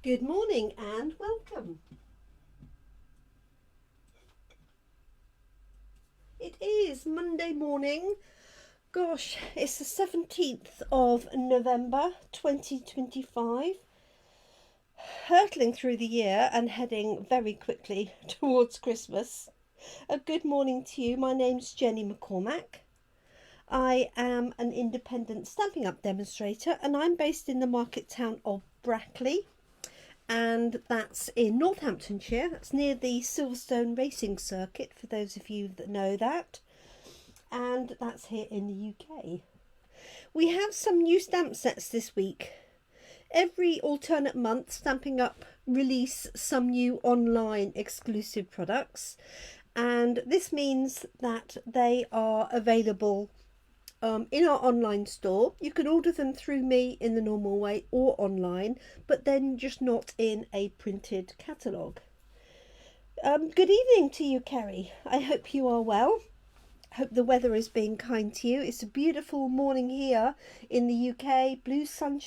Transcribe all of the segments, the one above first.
Good morning and welcome. It is Monday morning. Gosh, it's the 17th of November 2025. Hurtling through the year and heading very quickly towards Christmas. A good morning to you. My name's Jenny McCormack. I am an independent Stampin' Up demonstrator and I'm based in the market town of Brackley. And that's in Northamptonshire. It's near the Silverstone Racing Circuit, for those of you that know that. And that's here in the UK. We have some new stamp sets this week. Every alternate month, Stampin' Up release some new online exclusive products. And this means that they are available in our online store. You can order them through me in the normal way or online, but then just not in a printed catalogue. Good evening to you, Kerry. I hope you are well. Hope the weather is being kind to you. It's a beautiful morning here in the UK. Blue sky,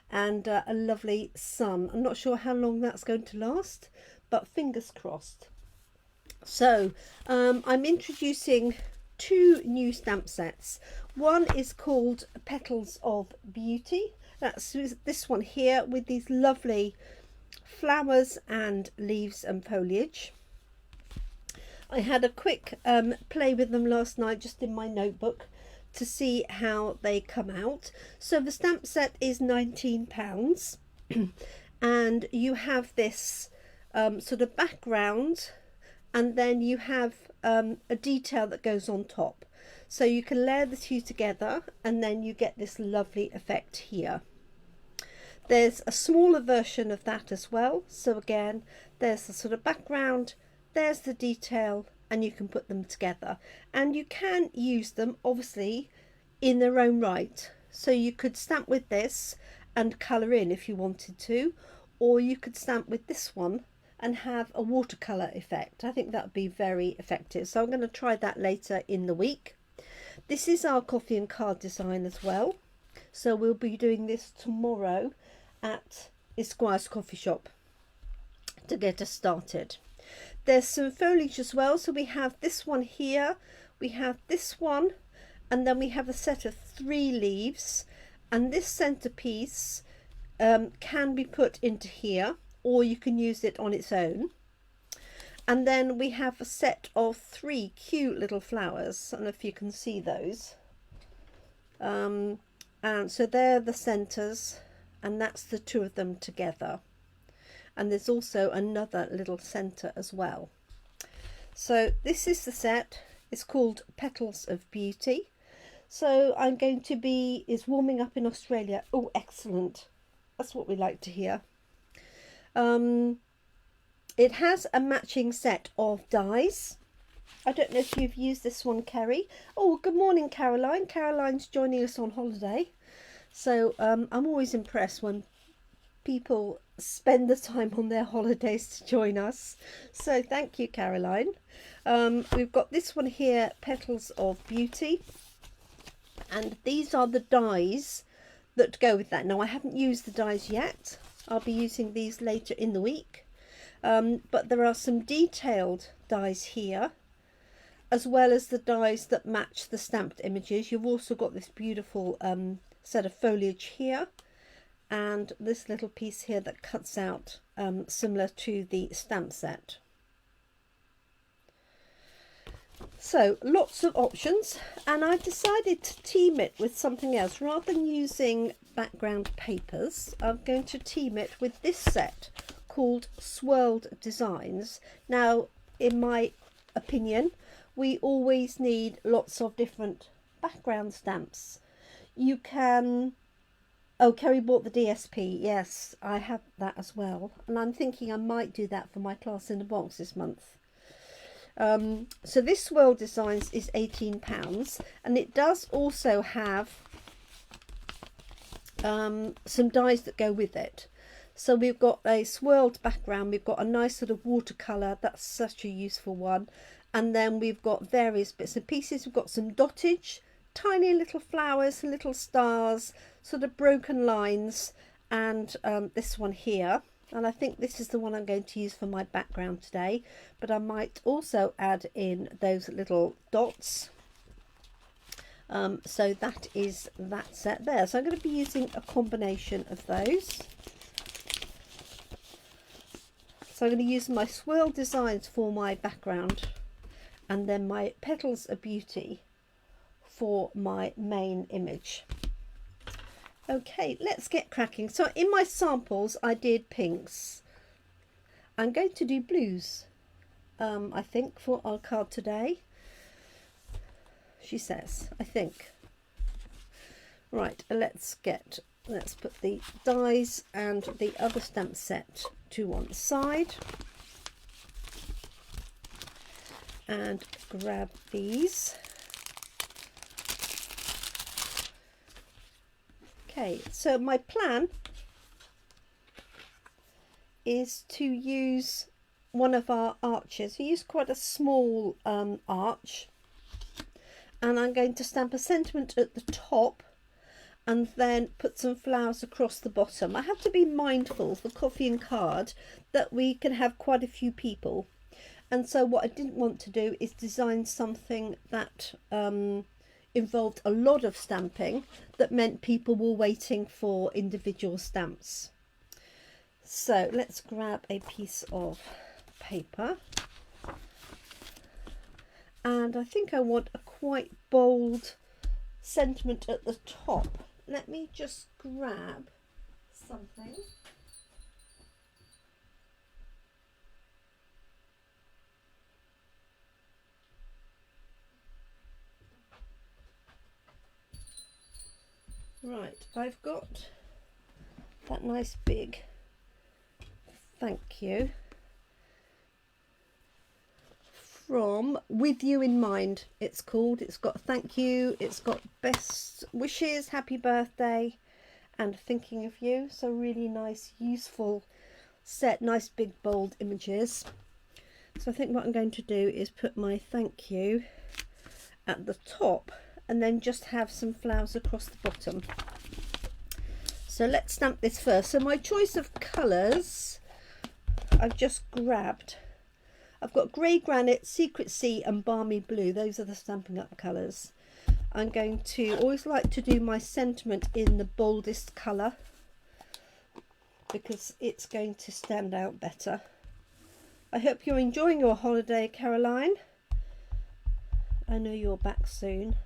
and a lovely sun. I'm not sure how long that's going to last, but fingers crossed. So I'm introducing two new stamp sets. One is called Petals of Beauty. That's this one here with these lovely flowers and leaves and foliage. I had a quick play with them last night just in my notebook to see how they come out. So the stamp set is £19 and you have this sort of background, and then you have a detail that goes on top. So you can layer the two together and then you get this lovely effect here. There's a smaller version of that as well. So again, there's the sort of background, there's the detail, and you can put them together. And you can use them obviously in their own right. So you could stamp with this and colour in if you wanted to, or you could stamp with this one and have a watercolour effect. I think that would be very effective. So I'm going to try that later in the week. This is our coffee and card design as well. So we'll be doing this tomorrow at Esquire's coffee shop to get us started. There's some foliage as well. So we have this one here, we have this one, and then we have a set of 3 leaves. And this centerpiece can be put into here, or you can use it on its own. And then we have a set of 3 cute little flowers. I don't know if you can see those. And so they're the centers, and that's the 2 of them together. And there's also another little center as well. So this is the set. It's called Petals of Beauty. So I'm going to be, it's warming up in Australia. Oh, excellent. That's what we like to hear. It has a matching set of dies. I don't know if you've used this one, Kerry. Oh, good morning, Caroline. Caroline's joining us on holiday. So I'm always impressed when people spend the time on their holidays to join us. So thank you, Caroline. We've got this one here, Petals of Beauty. And these are the dies that go with that. Now, I haven't used the dies yet. I'll be using these later in the week. But there are some detailed dies here, as well as the dies that match the stamped images. You've also got this beautiful set of foliage here, and this little piece here that cuts out similar to the stamp set. So lots of options, and I've decided to team it with something else. Rather than using background papers, I'm going to team it with this set called Swirled Designs. Now, in my opinion, we always need lots of different background stamps. You can... Oh, Kerry bought the DSP. Yes, I have that as well. And I'm thinking I might do that for my class in the box this month. So this Swirled Designs is £18, and it does also have some dies that go with it. So we've got a swirled background, we've got a nice sort of watercolour, that's such a useful one, and then we've got various bits and pieces. We've got some dottage, tiny little flowers, little stars, sort of broken lines, and this one here, and I think this is the one I'm going to use for my background today, but I might also add in those little dots. So that is that set there. So I'm going to be using a combination of those. So I'm going to use my Swirled Designs for my background, and then my Petals of Beauty for my main image. Okay, let's get cracking. So in my samples I did pinks. I'm going to do blues, I think, for our card today, she says, I think. Right, let's put the dies and the other stamp set to one side and grab these. Okay, so my plan is to use one of our arches. We use quite a small arch, and I'm going to stamp a sentiment at the top and then put some flowers across the bottom. I have to be mindful for coffee and card that we can have quite a few people, and so what I didn't want to do is design something that involved a lot of stamping that meant people were waiting for individual stamps. So let's grab a piece of paper, and I think I want a quite bold sentiment at the top. Let me just grab something. Right, I've got that nice big thank you from With You in Mind, it's called. It's got thank you, it's got best wishes, happy birthday, and thinking of you. So really nice, useful set, nice big bold images. So I think what I'm going to do is put my thank you at the top and then just have some flowers across the bottom. So let's stamp this first. So my choice of colours, I've just grabbed, I've got Grey Granite, Secret Sea and Balmy Blue. Those are the Stampin' Up colours. I'm going to always like to do my sentiment in the boldest colour because it's going to stand out better. I hope you're enjoying your holiday, Caroline. I know you're back soon.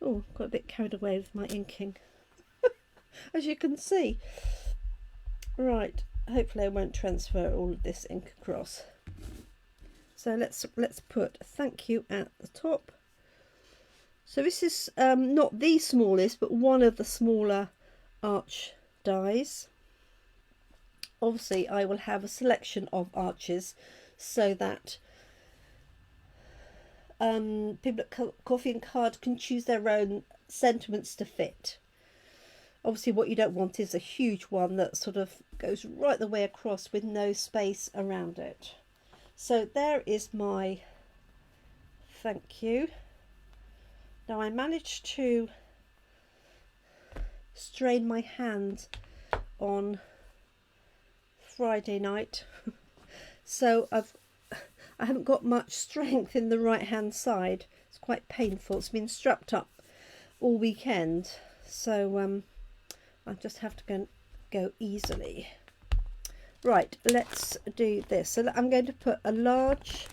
Oh, got a bit carried away with my inking, as you can see. Right, hopefully I won't transfer all of this ink across. So let's put thank you at the top. So this is not the smallest, but one of the smaller arch dies. Obviously I will have a selection of arches so that people at Coffee and Card can choose their own sentiments to fit. Obviously what you don't want is a huge one that sort of goes right the way across with no space around it. So there is my thank you. Now I managed to strain my hand on Friday night so I haven't got much strength in the right hand side. It's quite painful. It's been strapped up all weekend, so I just have to go easily. Right, let's do this. So I'm going to put a large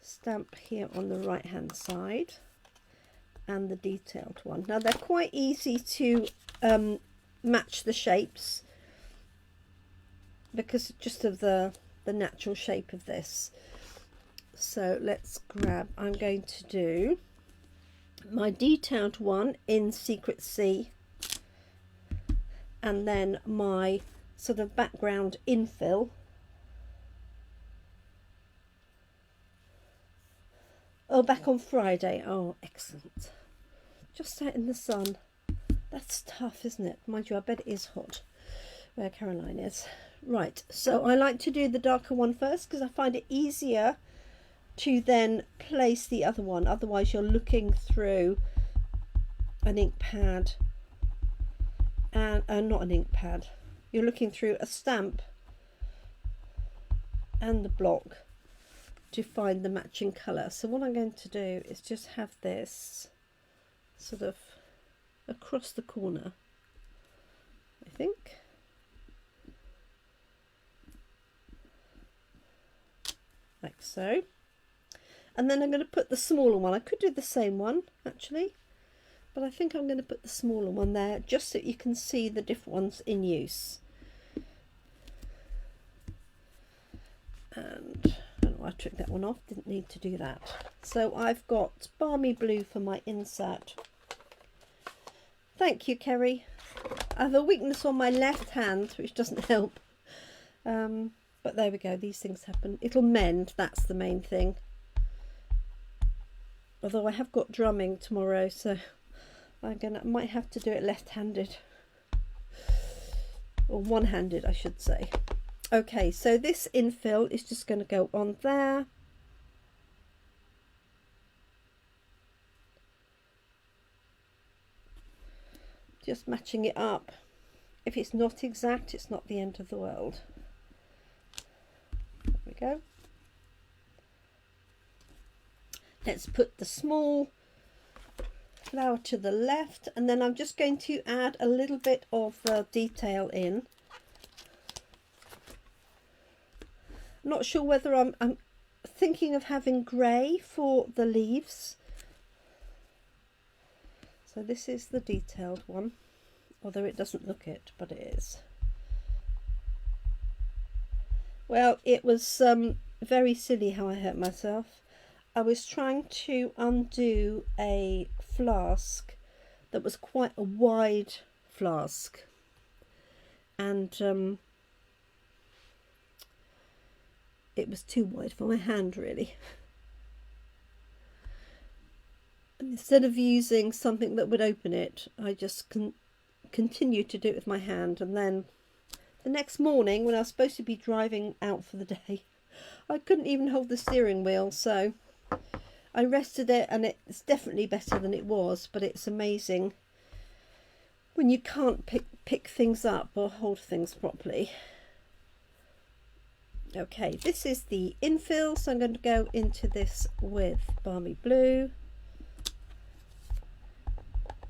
stamp here on the right hand side and the detailed one. Now they're quite easy to match the shapes because just of the natural shape of this. So let's grab, I'm going to do my detailed one in Secret Sea and then my sort of background infill. Oh, back on Friday. Oh, excellent. Just out in the sun. That's tough, isn't it? Mind you, I bet it is hot where Caroline is. Right, so I like to do the darker one first because I find it easier to then place the other one. Otherwise you're looking through an ink pad and not an ink pad, you're looking through a stamp and the block to find the matching colour. So what I'm going to do is just have this sort of across the corner, I think. Like so. And then I'm going to put the smaller one. I could do the same one actually, but I think I'm going to put the smaller one there just so you can see the different ones in use. And I don't know why I took that one off, didn't need to do that. So I've got Balmy Blue for my insert. Thank you, Kerry. I have a weakness on my left hand, which doesn't help. But there we go, these things happen. It'll mend, that's the main thing. Although I have got drumming tomorrow, so I might have to do it left-handed. Or one-handed, I should say. Okay, so this infill is just going to go on there. Just matching it up. If it's not exact, it's not the end of the world. There we go. Let's put the small flower to the left, and then I'm just going to add a little bit of detail in. I'm not sure whether I'm thinking of having grey for the leaves. So this is the detailed one, although it doesn't look it, but it is. Well, it was very silly how I hurt myself. I was trying to undo a flask that was quite a wide flask, and it was too wide for my hand really. And instead of using something that would open it, I just continued to do it with my hand. And then the next morning, when I was supposed to be driving out for the day, I couldn't even hold the steering wheel, so I rested it, and it's definitely better than it was. But it's amazing when you can't pick things up or hold things properly. Okay, this is the infill, so I'm going to go into this with Balmy Blue.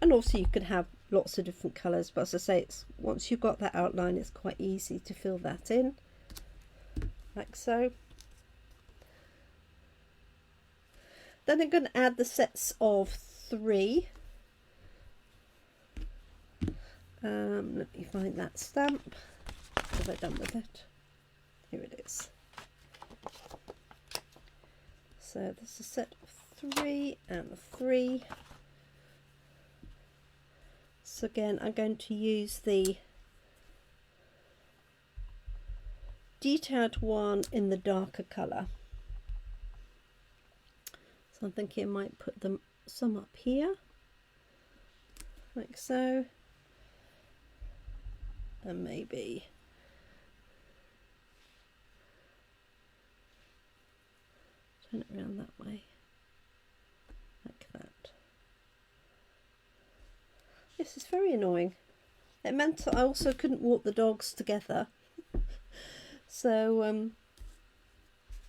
And also you can have lots of different colours, but as I say, once you've got that outline, it's quite easy to fill that in, like so. Then I'm going to add the sets of 3. Let me find that stamp. What have I done with it? Here it is. So there's a set of 3 and 3. So again, I'm going to use the detailed one in the darker colour. So I'm thinking I might put them some up here, like so, and maybe turn it around that way, like that. This is very annoying. It meant that I also couldn't walk the dogs together. So, and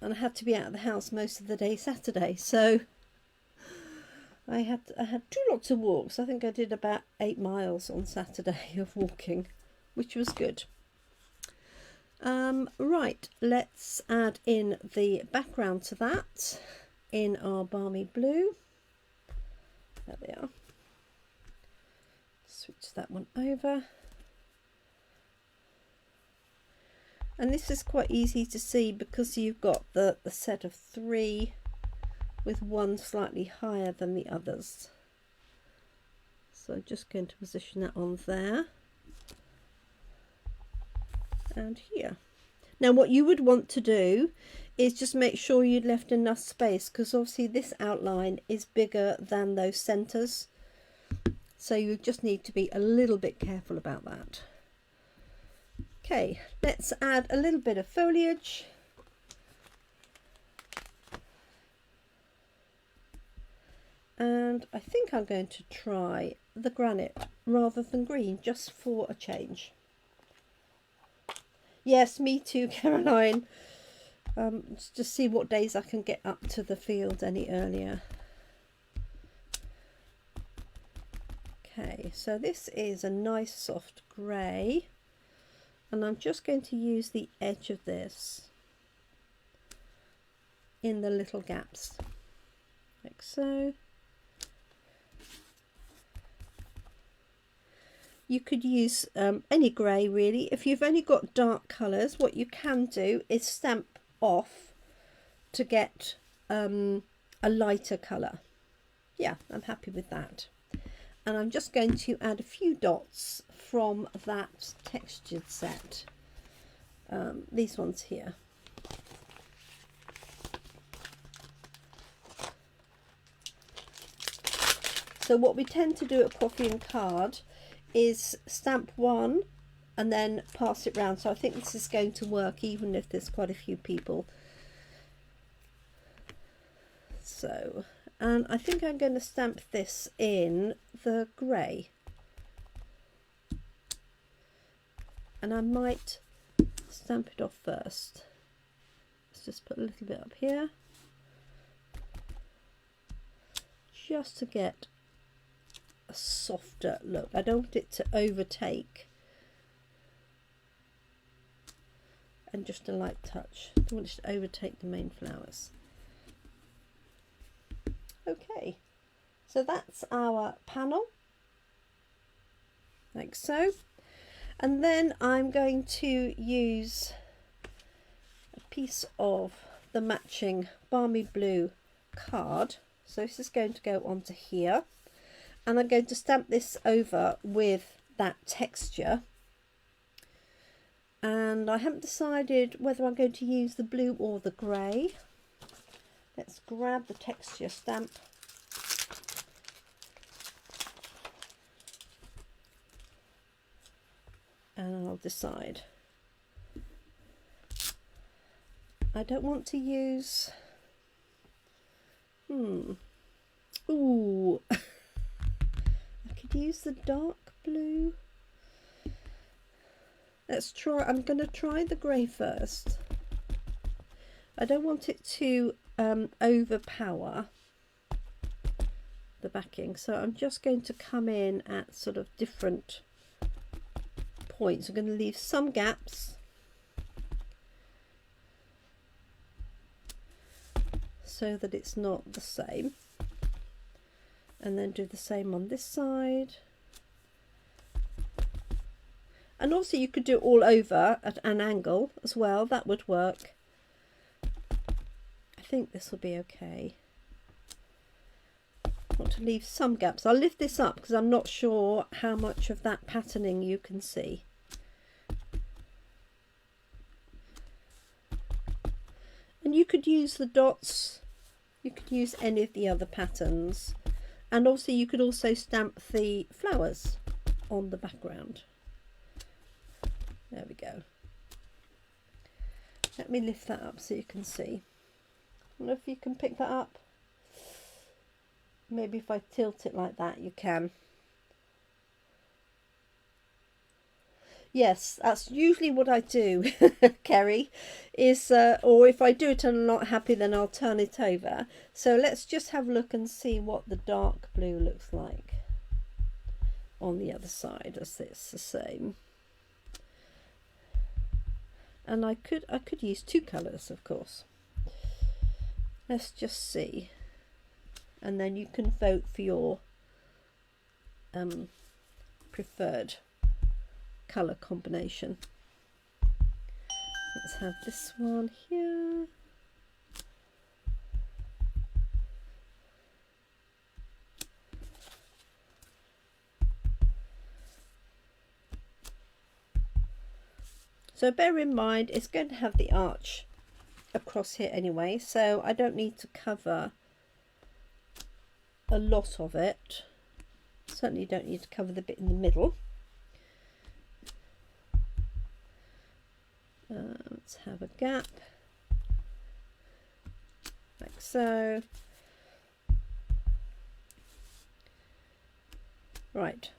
I had to be out of the house most of the day Saturday. So, I had 2 lots of walks. I think I did about 8 miles on Saturday of walking, which was good. Right, let's add in the background to that in our Balmy Blue. There they are. Switch that one over, and this is quite easy to see because you've got the set of 3 with one slightly higher than the others. So I'm just going to position that on there and here. Now what you would want to do is just make sure you'd left enough space, because obviously this outline is bigger than those centres. So you just need to be a little bit careful about that. Okay, let's add a little bit of foliage. And And I think I'm going to try the granite rather than green, just for a change. Yes, me too, Caroline. Just see what days I can get up to the field any earlier. Okay, so this is a nice soft grey, and I'm just going to use the edge of this in the little gaps, like so. You could use any grey really. If you've only got dark colours, what you can do is stamp off to get a lighter colour. Yeah, I'm happy with that. And I'm just going to add a few dots from that textured set, these ones here. So what we tend to do at Coffee and Card is stamp one and then pass it round. So I think this is going to work even if there's quite a few people. So, and I think I'm going to stamp this in the grey. And I might stamp it off first. Let's just put a little bit up here, just to get a softer look. I don't want it to overtake, and just a light touch. I don't want it to overtake the main flowers. Okay, so that's our panel, like so. And then I'm going to use a piece of the matching Balmy Blue card. So this is going to go onto here, and I'm going to stamp this over with that texture. And I haven't decided whether I'm going to use the blue or the grey. Let's grab the texture stamp. And I'll decide. I don't want to use... Ooh. I could use the dark blue. Let's try. I'm going to try the grey first. I don't want it to overpower the backing, so I'm just going to come in at sort of different points. I'm going to leave some gaps so that it's not the same, and then do the same on this side. And also you could do it all over at an angle as well, that would work. I think this will be okay. I want to leave some gaps. I'll lift this up because I'm not sure how much of that patterning you can see. And you could use the dots, you could use any of the other patterns, and also you could also stamp the flowers on the background. There we go. Let me lift that up so you can see. I wonder if you can pick that up. Maybe if I tilt it like that, you can. Yes, that's usually what I do, Kerry, is, or if I do it and I'm not happy, then I'll turn it over. So let's just have a look and see what the dark blue looks like on the other side. As this the same. And I could use two colours, of course. Let's just see. And then you can vote for your preferred colour combination. Let's have this one here. So bear in mind it's going to have the arch across here anyway, so I don't need to cover a lot of it. Certainly don't need to cover the bit in the middle. Let's have a gap like so. Right.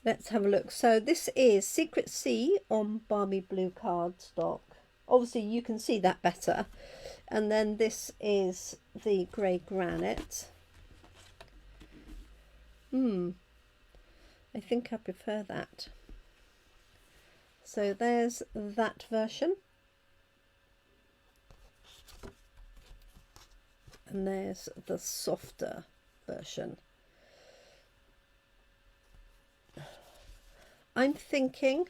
Let's have a look. So this is Secret Sea on Balmy Blue cardstock. Obviously you can see that better. And then this is the grey granite. I think I prefer that. So there's that version. And there's the softer version. I'm thinking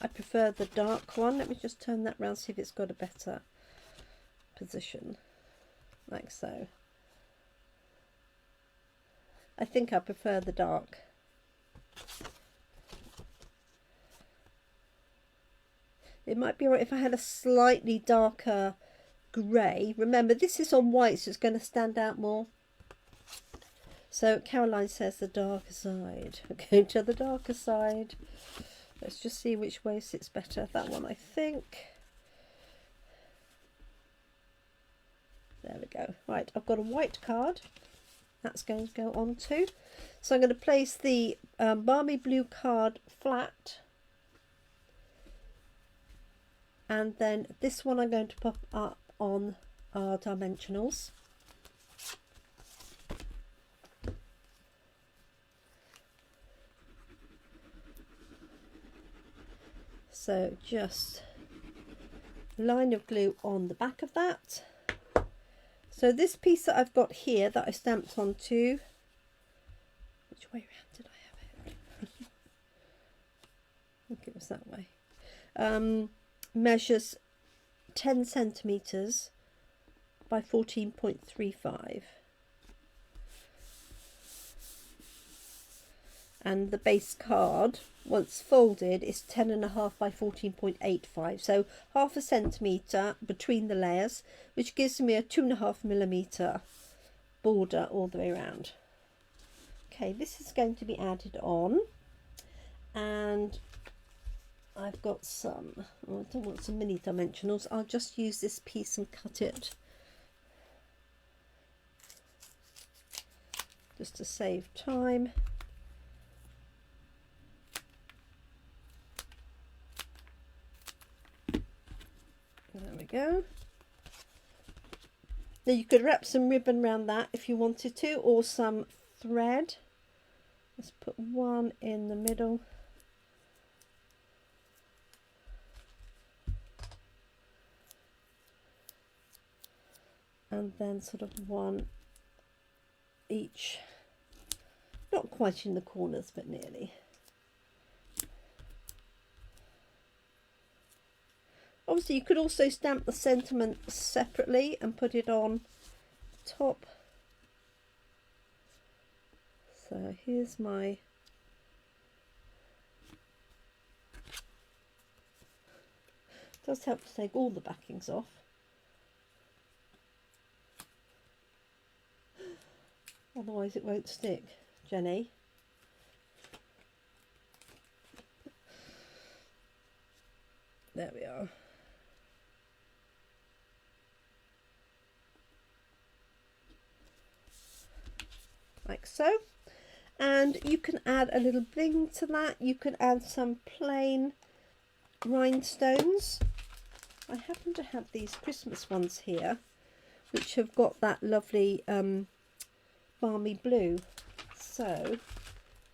I prefer the dark one. Let me just turn that round, see if it's got a better position, like so. I think I prefer the dark. It might be all right if I had a slightly darker grey. Remember, this is on white, so it's going to stand out more. So Caroline says the darker side. Okay, to the darker side. Let's just see which way sits better. That one, I think. There we go. Right, I've got a white card. That's going to go on too. So I'm going to place the Balmy Blue card flat. And then this one I'm going to pop up on our dimensionals. So just a line of glue on the back of that. So this piece that I've got here that I stamped onto, which way around did I have it? I think it was that way. Measures 10 centimeters by 14.35. And the base card, once folded, is 10.5 by 14.85. So half a centimetre between the layers, which gives me a 2.5mm border all the way around. Okay, this is going to be added on, and I've got some, I don't want some mini dimensionals. I'll just use this piece and cut it just to save time. There we go. Now you could wrap some ribbon around that if you wanted to, or some thread. Let's put one in the middle. And then sort of one each. Not quite in the corners, but nearly. Obviously, you could also stamp the sentiment separately and put it on top. So here's my... It does help to take all the backings off. Otherwise it won't stick, Jenny. There we are. Like so. And you can add a little bling to that. You can add some plain rhinestones. I happen to have these Christmas ones here, which have got that lovely balmy blue. So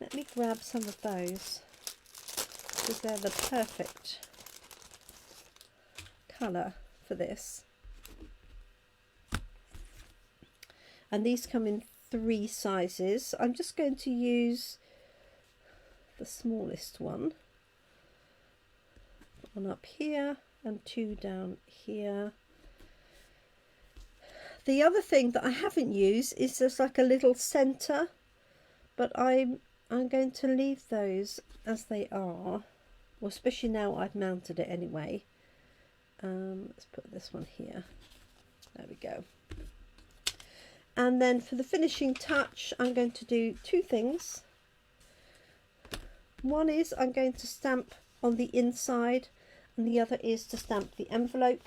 let me grab some of those, because they're the perfect colour for this. And these come in 3 sizes. I'm just going to use the smallest one up here and 2 down here. The other thing that I haven't used is there's like a little centre, but I'm going to leave those as they are, well, especially now I've mounted it anyway. Let's put this one here. There we go. And then for the finishing touch, I'm going to do 2 things. One is I'm going to stamp on the inside, and the other is to stamp the envelope.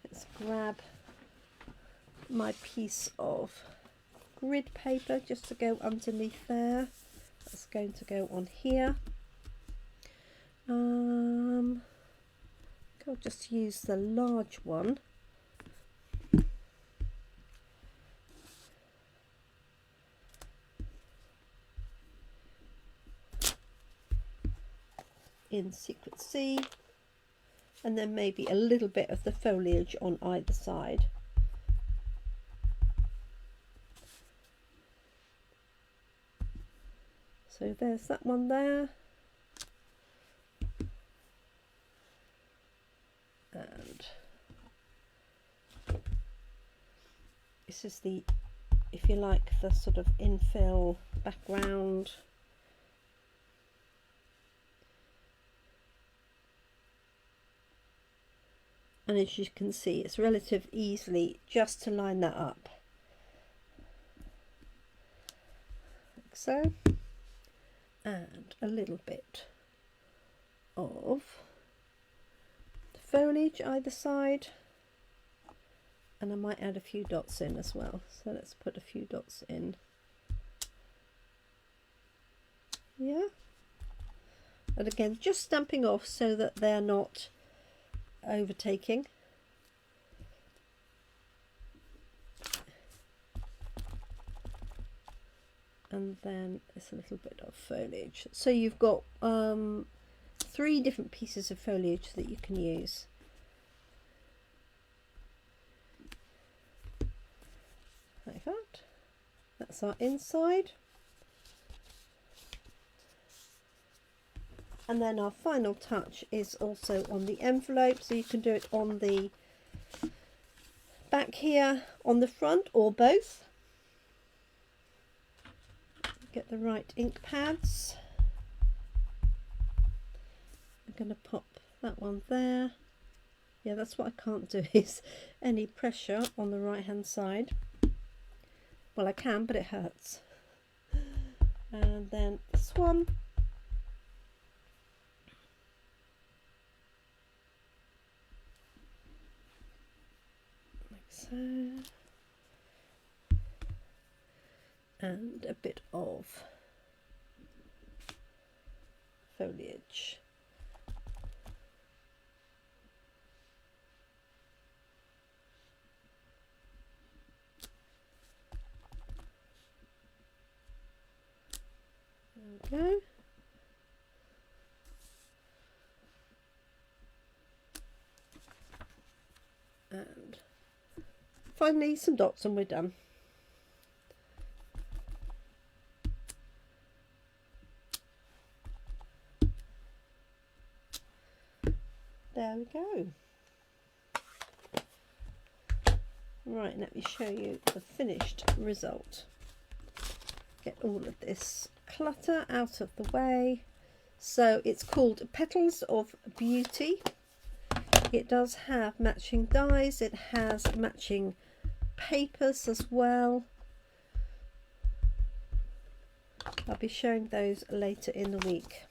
Let's grab my piece of grid paper just to go underneath there. That's going to go on here. I'll just use the large one. In Secret C, and then maybe a little bit of the foliage on either side. So there's that one there, and this is the, if you like, the sort of infill background. And as you can see, it's relatively easily just to line that up, like so, and a little bit of the foliage either side, and I might add a few dots in as well. So let's put a few dots in. Yeah, and again, just stamping off so that they're not overtaking. And then it's a little bit of foliage. So you've got 3 different pieces of foliage that you can use. Like that. That's our inside. And then our final touch is also on the envelope, so you can do it on the back here, on the front, or both. Get the right ink pads. I'm going to pop that one there. Yeah, that's what I can't do, is any pressure on the right hand side. Well, I can, but it hurts. And then this one. So, and a bit of foliage. There we go. And finally some dots and we're done. There we go. Right, let me show you the finished result. Get all of this clutter out of the way. So it's called Petals of Beauty. It does have matching dies, it has matching papers as well. I'll be showing those later in the week.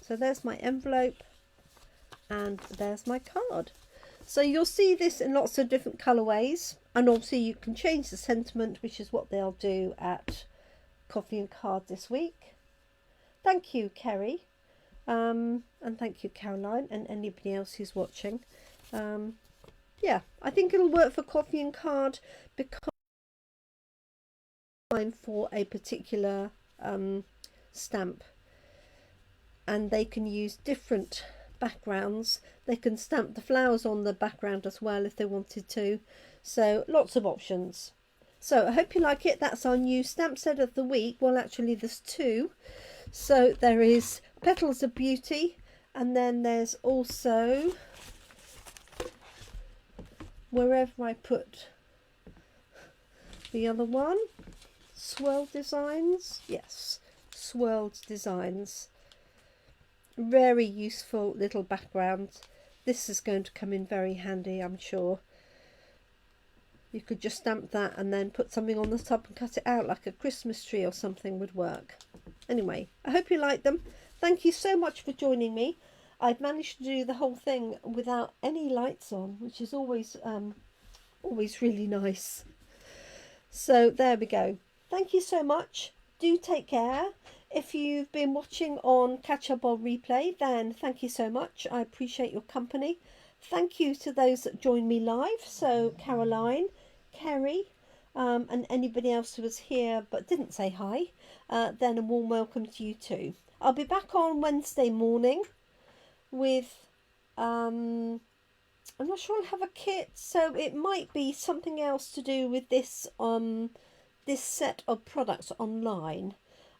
So there's my envelope and there's my card. So you'll see this in lots of different colorways, and also you can change the sentiment, which is what they'll do at Coffee and Card this week. Thank you, Kerry, and thank you, Caroline, and anybody else who's watching. Yeah, I think it'll work for Coffee and Card because I'm for a particular stamp, and they can use different backgrounds. They can stamp the flowers on the background as well if they wanted to, so lots of options. So I hope you like it. That's our new stamp set of the week. Well, actually there's 2. So there is Petals of Beauty, and then there's also, wherever I put the other one, Swirled Designs. Yes, Swirled Designs. Very useful little background. This is going to come in very handy, I'm sure. You could just stamp that and then put something on the top and cut it out, like a Christmas tree or something would work. Anyway, I hope you like them. Thank you so much for joining me. I've managed to do the whole thing without any lights on, which is always really nice. So there we go. thank you so much. Do take care. If you've been watching on catch up or replay, then thank you so much. I appreciate your company. Thank you to those that joined me live. So Caroline, Kerry, and anybody else who was here but didn't say hi, then a warm welcome to you too. I'll be back on Wednesday morning with, I'm not sure I'll have a kit, so it might be something else to do with this this set of products online.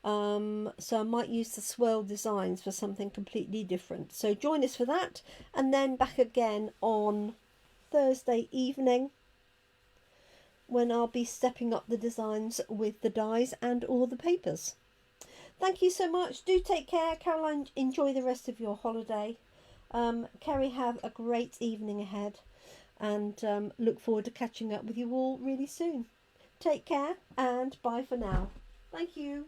So I might use the Swirled Designs for something completely different. So join us for that, and then back again on Thursday evening when I'll be stepping up the designs with the dies and all the papers. Thank you so much. Do take care. Caroline, enjoy the rest of your holiday. Kerry, have a great evening ahead, and look forward to catching up with you all really soon. Take care and bye for now. Thank you.